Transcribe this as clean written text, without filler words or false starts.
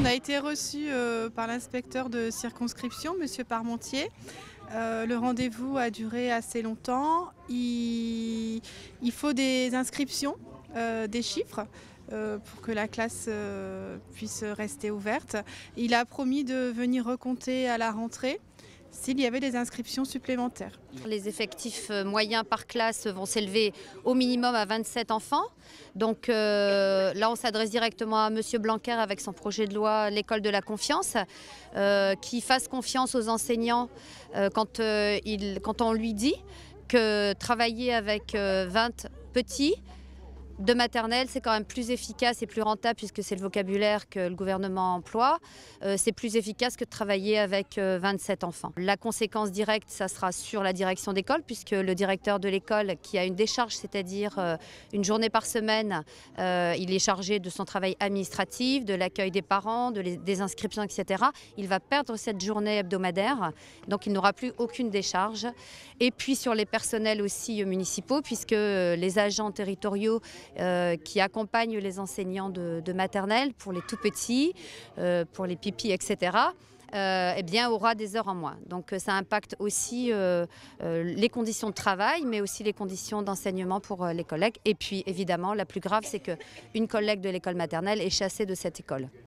a été reçus par l'inspecteur de circonscription, Monsieur Parmentier. Le rendez-vous a duré assez longtemps. Il faut des inscriptions, des chiffres, pour que la classe puisse rester ouverte. Il a promis de venir recompter à la rentrée s'il y avait des inscriptions supplémentaires. Les effectifs moyens par classe vont s'élever au minimum à 27 enfants. Donc là, on s'adresse directement à Monsieur Blanquer avec son projet de loi L'école de la confiance, qui fasse confiance aux enseignants quand on lui dit que travailler avec 20 petits de maternelle, c'est quand même plus efficace et plus rentable puisque c'est le vocabulaire que le gouvernement emploie. C'est plus efficace que de travailler avec 27 enfants. La conséquence directe, ça sera sur la direction d'école puisque le directeur de l'école qui a une décharge, c'est-à-dire une journée par semaine, il est chargé de son travail administratif, de l'accueil des parents, des inscriptions, etc. Il va perdre cette journée hebdomadaire, donc il n'aura plus aucune décharge. Et puis sur les personnels aussi municipaux puisque les agents territoriaux qui accompagnent les enseignants de maternelle pour les tout petits, pour les pipis, etc., eh bien, aura des heures en moins. Donc ça impacte aussi les conditions de travail, mais aussi les conditions d'enseignement pour les collègues. Et puis évidemment, la plus grave, c'est qu'une collègue de l'école maternelle est chassée de cette école.